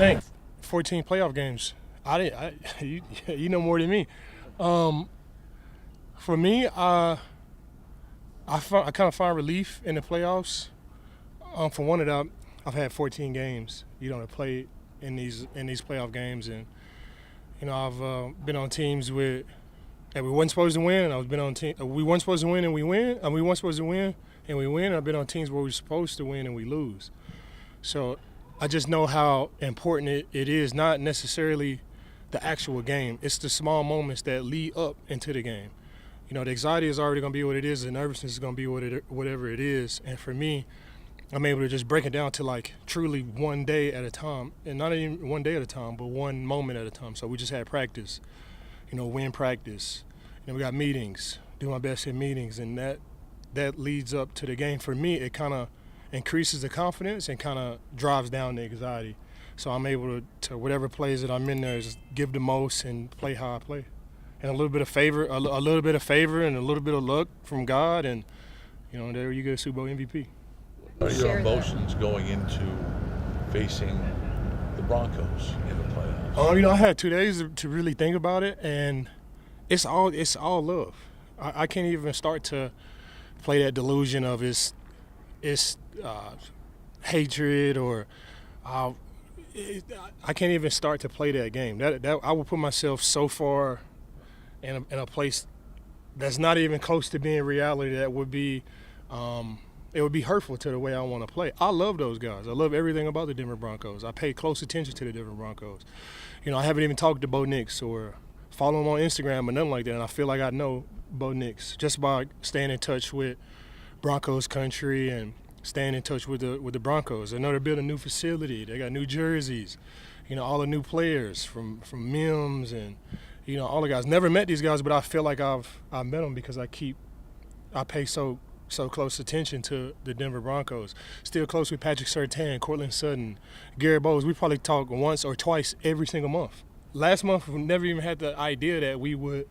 Thanks. 14 playoff games. You know more than me. For me, I kind of find relief in the playoffs. For one of them, I've had 14 games, to play in these playoff games, and I've been on teams that we weren't supposed to win. I've been on we weren't supposed to win and we win. We weren't supposed to win and we win. I've been on teams where we're supposed to win and we lose. So I just know how important it is, not necessarily the actual game. It's the small moments that lead up into the game. The anxiety is already going to be what it is. The nervousness is going to be whatever it is. And for me, I'm able to just break it down to like truly one day at a time, and not even one day at a time, but one moment at a time. So we just had practice, win practice. We got meetings, do my best in meetings, and that leads up to the game. For me, it kind of increases the confidence and kind of drives down the anxiety. So I'm able to whatever plays that I'm in there, is give the most and play how I play. And a little bit of favor, and a little bit of luck from God, and there you go, Super Bowl MVP. What are your emotions going into facing the Broncos in the playoffs? I had 2 days to really think about it, and it's all love. I can't even start to play that delusion of it's hatred or I can't even start to play that game. That I will put myself so far in a place that's not even close to being reality. That would be it would be hurtful to the way I want to play. I love those guys. I love everything about the Denver Broncos. I pay close attention to the Denver Broncos. I haven't even talked to Bo Nix or follow him on Instagram or nothing like that, and I feel like I know Bo Nix just by staying in touch with Broncos country and staying in touch with the Broncos. I know they're building a new facility. They got new jerseys, all the new players from Mims and all the guys. Never met these guys, but I feel like I've met them because I pay so close attention to the Denver Broncos. Still close with Patrick Surtain, Cortland Sutton, Garrett Bowles. We probably talk once or twice every single month. Last month, we never even had the idea that we would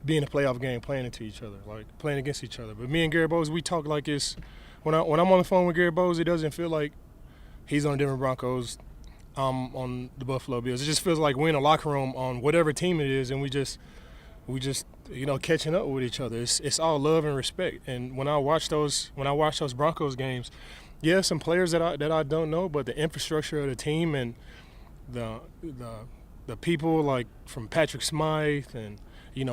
be in a playoff game playing into each other, like playing against each other. But me and Garrett Bowles, we talk like it's when I'm on the phone with Garrett Bowles, it doesn't feel like he's on the Denver Broncos, on the Buffalo Bills. It just feels like we're in a locker room on whatever team it is, and we just catching up with each other. It's all love and respect. And when I watch those Broncos games, yeah, some players that I don't know, but the infrastructure of the team and the people like from Patrick Smythe and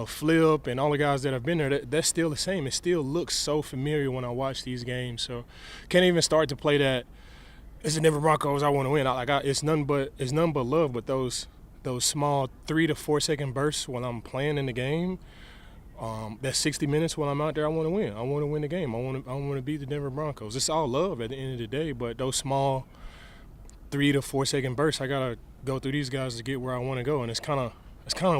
Flip and all the guys that have been there, that's still the same. It still looks so familiar when I watch these games. So can't even start to play that. It's the Denver Broncos. I want to win. It's none but love. But those small 3 to 4 second bursts when I'm playing in the game, that 60 minutes when I'm out there, I want to win. I want to win the game. I want to beat the Denver Broncos. It's all love at the end of the day. But those small 3 to 4 second bursts, I gotta go through these guys to get where I want to go, and it's kind of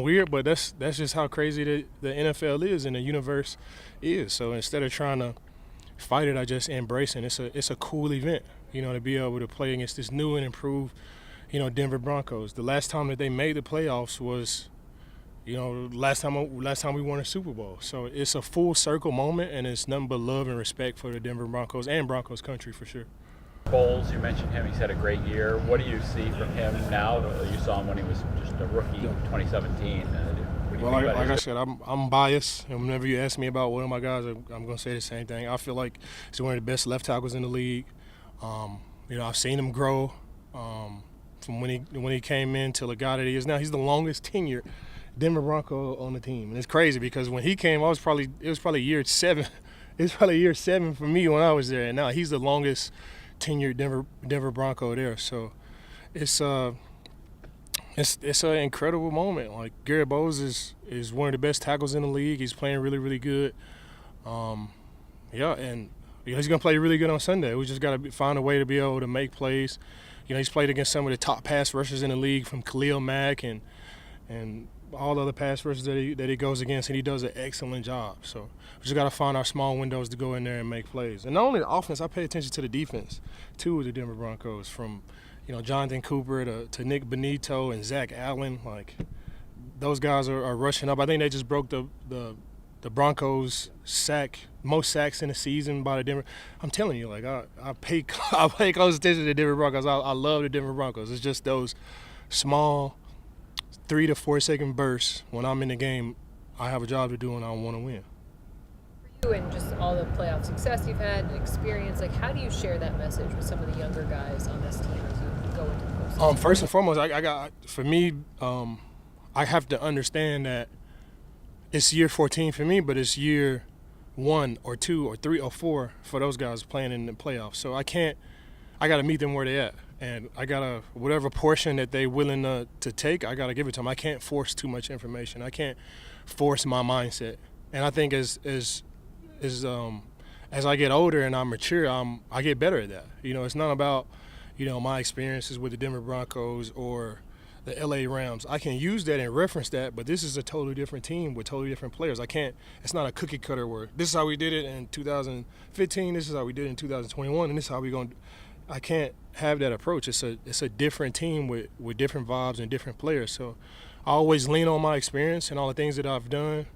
weird, but that's just how crazy the NFL is and the universe is. So instead of trying to fight it, I just embrace it. It's a cool event, to be able to play against this new and improved, Denver Broncos. The last time that they made the playoffs was, last time we won a Super Bowl. So it's a full circle moment, and it's nothing but love and respect for the Denver Broncos and Broncos country for sure. Bowles, you mentioned him. He's had a great year. What do you see from him now? You saw him when he was just a rookie in 2017. Well, like I said, I'm biased, and whenever you ask me about one of my guys, I'm going to say the same thing. I feel like he's one of the best left tackles in the league. I've seen him grow from when he came in till the guy that he is now. He's the longest tenured Denver Bronco on the team, and it's crazy because when he came, it was probably year 7. It was probably year 7 for me when I was there, and now he's the longest tenured Denver Bronco there. So it's an incredible moment. Like Garrett Bowles is one of the best tackles in the league. He's playing really, really good. And he's gonna play really good on Sunday. We just gotta find a way to be able to make plays. He's played against some of the top pass rushers in the league, from Khalil Mack and all the other pass rushers that he goes against, and he does an excellent job. So we just got to find our small windows to go in there and make plays. And not only the offense, I pay attention to the defense, too, with the Denver Broncos, from Jonathan Cooper to Nick Benito and Zach Allen. Like, those guys are rushing up. I think they just broke the the Broncos most sacks in the season by the Denver. I'm telling you, like I pay close attention to the Denver Broncos. I love the Denver Broncos. It's just those small 3 to 4 second bursts when I'm in the game. I have a job to do and I want to win. For you and just all the playoff success you've had and experience, like how do you share that message with some of the younger guys on this team as you go into the postseason? First and foremost, I have to understand that it's year 14 for me, but it's year 1 or 2 or 3 or 4 for those guys playing in the playoffs. So I got to meet them where they at. And I got to, whatever portion that they willing to take, I got to give it to them. I can't force too much information. I can't force my mindset. And I think as I get older and I mature, I get better at that. It's not about, my experiences with the Denver Broncos or the LA Rams. I can use that and reference that, but this is a totally different team with totally different players. It's not a cookie cutter where this is how we did it in 2015, this is how we did it in 2021, and this is how we're going to. I can't have that approach. It's a different team with different vibes and different players. So I always lean on my experience and all the things that I've done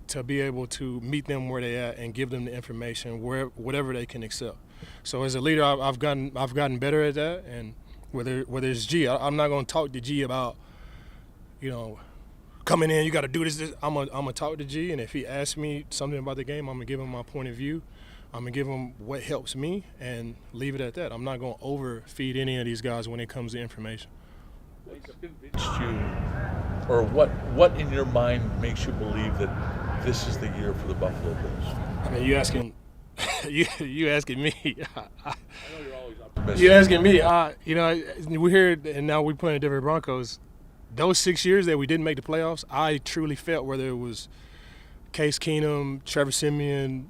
to be able to meet them where they at and give them the information whatever they can accept. So as a leader, I've gotten better at that. And whether it's G, I'm not going to talk to G about, coming in, you got to do this. I'm gonna talk to G, and if he asks me something about the game, I'm gonna give him my point of view. I'm going to give them what helps me and leave it at that. I'm not going to overfeed any of these guys when it comes to information. What's convinced you, or what in your mind makes you believe that this is the year for the Buffalo Bills? I mean, you asking me. I know you're always optimistic. You asking me. We're here and now we're playing Denver Broncos. Those 6 years that we didn't make the playoffs, I truly felt whether it was Case Keenum, Trevor Siemian,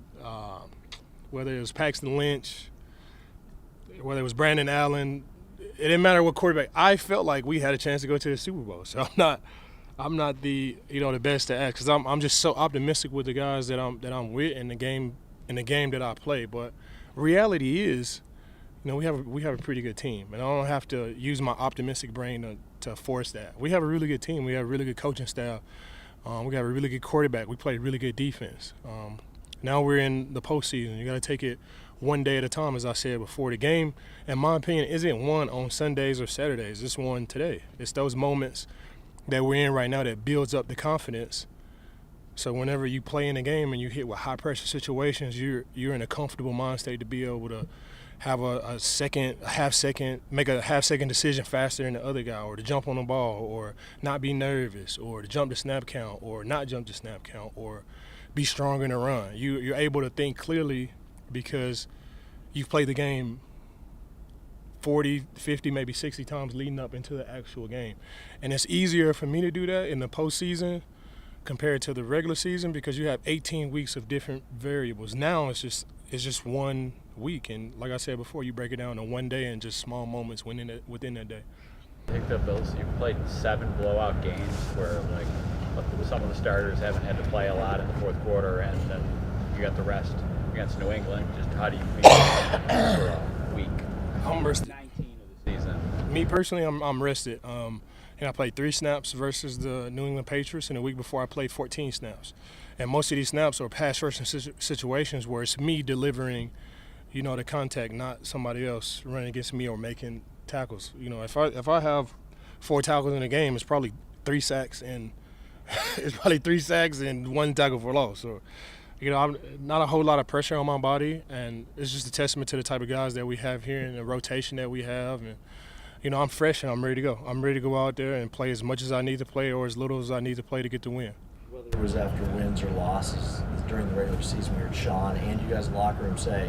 whether it was Paxton Lynch, whether it was Brandon Allen, it didn't matter what quarterback. I felt like we had a chance to go to the Super Bowl. So I'm not the the best to ask because I'm just so optimistic with the guys that I'm with in the game that I play. But reality is, we have a pretty good team, and I don't have to use my optimistic brain to force that. We have a really good team. We have a really good coaching staff. We got a really good quarterback. We play really good defense. Now we're in the postseason. You got to take it one day at a time, as I said before. The game, in my opinion, isn't won on Sundays or Saturdays. It's won today. It's those moments that we're in right now that builds up the confidence. So whenever you play in a game and you hit with high-pressure situations, you're in a comfortable mind state to be able to have make a half-second decision faster than the other guy, or to jump on the ball, or not be nervous, or to jump the snap count, or not jump the snap count, or be stronger in the run. You're able to think clearly because you've played the game 40, 50, maybe 60 times leading up into the actual game. And it's easier for me to do that in the postseason compared to the regular season because you have 18 weeks of different variables. Now it's just 1 week, and like I said before, you break it down to one day and just small moments within that day. Take the Bills. You've played 7 blowout games where some of the starters haven't had to play a lot in the fourth quarter, and then you got the rest against New England. Just how do you feel for a week? I'm rested. 19 of the season. Me personally, I'm rested. And I played 3 snaps versus the New England Patriots, and the week before I played 14 snaps. And most of these snaps are pass rushing situations where it's me delivering, the contact, not somebody else running against me or making tackles. If I have 4 tackles in a game, it's probably 3 sacks and 1 tackle for loss. So, I'm not a whole lot of pressure on my body, and it's just a testament to the type of guys that we have here and the rotation that we have. And I'm fresh and I'm ready to go. I'm ready to go out there and play as much as I need to play or as little as I need to play to get the win. Whether it was after wins or losses during the regular season, we heard Sean and you guys in the locker room say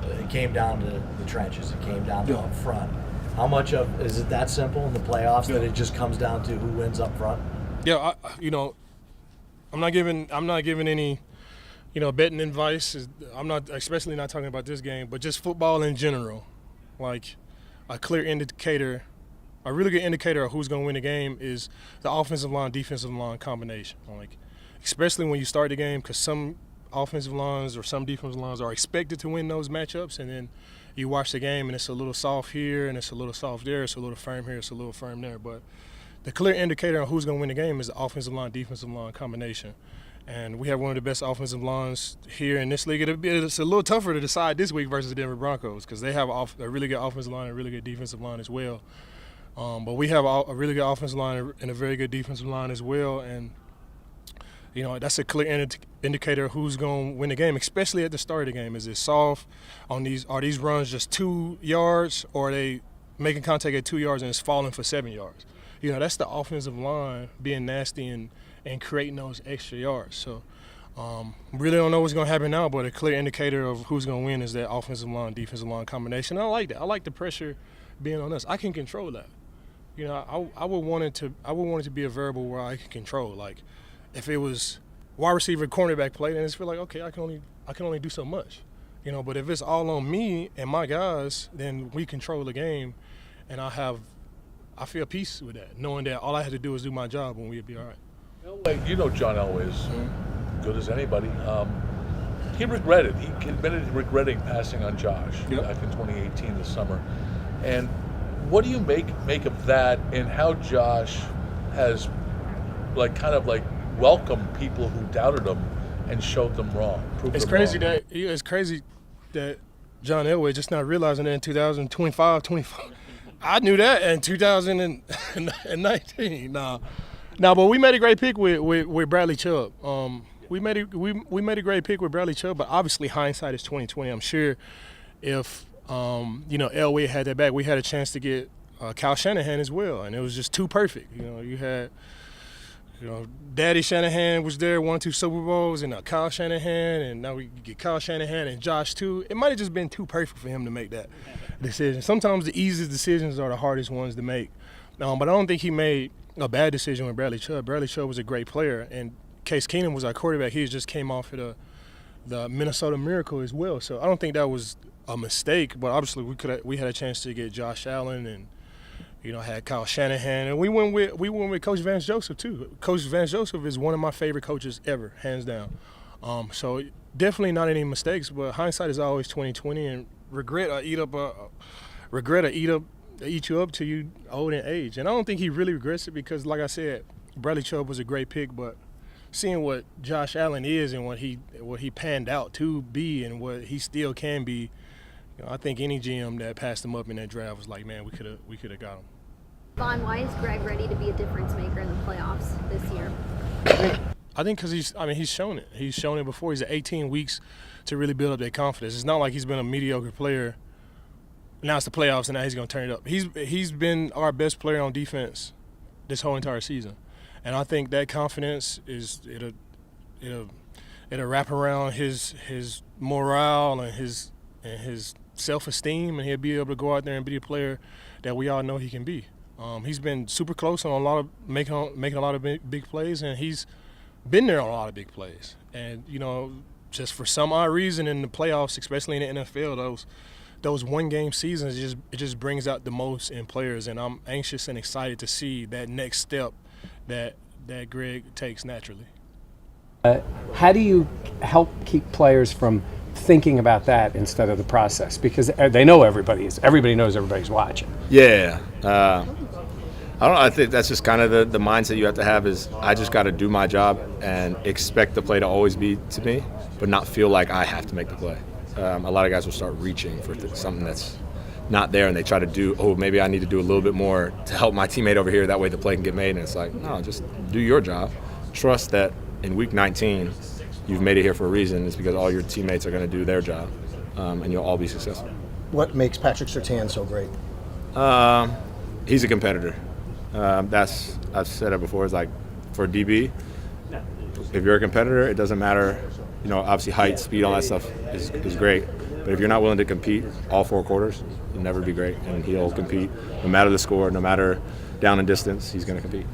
it came down to the trenches. It came down to up front. How much of is it that simple in the playoffs that it just comes down to who wins up front? Yeah, I'm not giving any, betting advice. I'm not, especially not talking about this game, but just football in general. Like a clear indicator, a really good indicator of who's going to win the game is the offensive line, defensive line combination. Like, especially when you start the game, because some offensive lines or some defensive lines are expected to win those matchups, and then you watch the game and it's a little soft here and it's a little soft there, it's a little firm here, it's a little firm there. But the clear indicator of who's going to win the game is the offensive line, defensive line combination. And we have one of the best offensive lines here in this league. It's a little tougher to decide this week versus the Denver Broncos because they have a really good offensive line and a really good defensive line as well. But we have a really good offensive line and a very good defensive line as well. And, you know, that's a clear indicator of who's going to win the game, especially at the start of the game. Is it soft on these? Are these runs just 2 yards, or are they making contact at 2 yards and it's falling for 7 yards? You know, that's the offensive line being nasty and creating those extra yards. So really don't know what's going to happen now, but a clear indicator of who's going to win is that offensive line, defensive line combination. I like that. I like the pressure being on us. I can control that. You know, I would want it to be a variable where I can control. Like, if it was wide receiver, cornerback play, then it's feel like, okay, I can only do so much. You know, but if it's all on me and my guys, then we control the game, and I feel peace with that, knowing that all I have to do is do my job and we'll be all right. Elway, you know John Elway as good as anybody. He admitted regretting passing on Josh back in 2018 this summer. And what do you make of that, and how Josh has welcomed people who doubted him and showed them wrong? It's crazy that John Elway just not realizing that in 2025. I knew that in 2019. No, but we made a great pick with Bradley Chubb. We made a great pick with Bradley Chubb, but obviously hindsight is 2020. I'm sure if Elway had that back, we had a chance to get Kyle Shanahan as well, and it was just too perfect. You know, you had Daddy Shanahan was there, won 2 Super Bowls, and Kyle Shanahan, and now we get Kyle Shanahan and Josh too. It might have just been too perfect for him to make that decision. Sometimes the easiest decisions are the hardest ones to make. But I don't think he made a bad decision with Bradley Chubb. Bradley Chubb was a great player, and Case Keenum was our quarterback. He just came off of the Minnesota Miracle as well. So I don't think that was a mistake. But obviously we had a chance to get Josh Allen and had Kyle Shanahan, and we went with Coach Vance Joseph too. Coach Vance Joseph is one of my favorite coaches ever, hands down. So definitely not any mistakes, but hindsight is always 2020, and regret will eat you up till you old in age. And I don't think he really regrets it because, like I said, Bradley Chubb was a great pick, but seeing what Josh Allen is and what he panned out to be and what he still can be, I think any GM that passed him up in that draft was like, man, we could have got him. Vaughn, why is Greg ready to be a difference maker in the playoffs this year? I think because he's shown it. He's shown it before. He's at 18 weeks to really build up that confidence. It's not like he's been a mediocre player. Now it's the playoffs, and now he's going to turn it up. He's been our best player on defense this whole entire season, and I think that confidence it'll wrap around his morale and his self-esteem, and he'll be able to go out there and be the player that we all know he can be. He's been super close on making a lot of big plays, and he's been there on a lot of big plays. And just for some odd reason in the playoffs, especially in the NFL, those one-game seasons, it just brings out the most in players, and I'm anxious and excited to see that next step that Greg takes naturally. How do you help keep players from thinking about that instead of the process? Because they know everybody knows everybody's watching. Yeah. I don't know. I think that's just kind of the mindset you have to have is I just got to do my job and expect the play to always be to me, but not feel like I have to make the play. A lot of guys will start reaching for something that's not there, and they try to do, maybe I need to do a little bit more to help my teammate over here. That way the play can get made. And it's like, no, just do your job. Trust that in week 19, you've made it here for a reason. It's because all your teammates are going to do their job, and you'll all be successful. What makes Patrick Surtain so great? He's a competitor. I've said it before. It's like for DB, if you're a competitor, it doesn't matter. Obviously height, speed, all that stuff is great. But if you're not willing to compete all 4 quarters, you'll never be great. And he'll compete no matter the score, no matter down and distance. He's going to compete.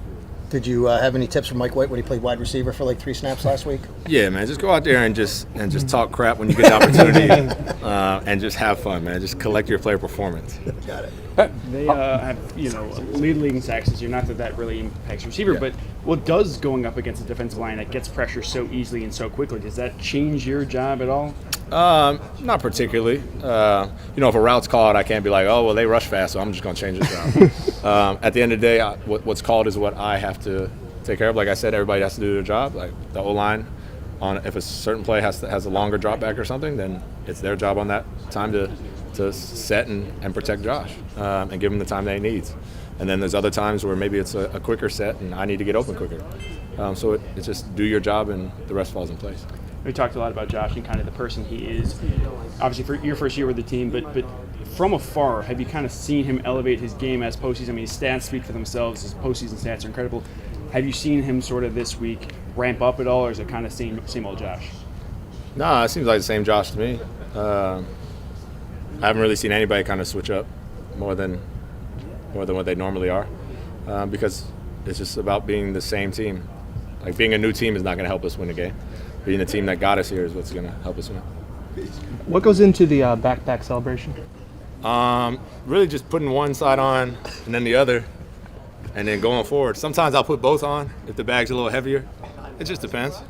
Did you have any tips from Mike White when he played wide receiver for like 3 snaps last week? Yeah, man, just go out there and just talk crap when you get the opportunity, and just have fun, man. Just collect your player performance. Got it. They have, lead in sacks this year. Not that really impacts receiver, but what does going up against a defensive line that gets pressure so easily and so quickly? Does that change your job at all? Not particularly. If a route's called, I can't be like, oh, well, they rush fast, so I'm just going to change this route. At the end of the day, what's called is what I have to take care of. Like I said, everybody has to do their job. Like the O-line if a certain play has a longer drop back or something, then it's their job on that time to set and protect Josh and give him the time that he needs. And then there's other times where maybe it's a quicker set and I need to get open quicker. So it's just do your job and the rest falls in place. We talked a lot about Josh and kind of the person he is. Obviously, for your first year with the team, but from afar, have you kind of seen him elevate his game as postseason? I mean, his stats speak for themselves. His postseason stats are incredible. Have you seen him sort of this week ramp up at all, or is it kind of same old Josh? No, it seems like the same Josh to me. I haven't really seen anybody kind of switch up more than what they normally are, because it's just about being the same team. Like, being a new team is not going to help us win a game. Being the team that got us here is what's going to help us win. What goes into the backpack celebration? Really just putting one side on and then the other, and then going forward. Sometimes I'll put both on if the bag's a little heavier. It just depends.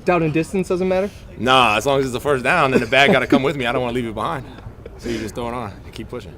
Down and distance doesn't matter? Nah, as long as it's the first down, then the bag got to come with me. I don't want to leave it behind. So you just throw it on and keep pushing.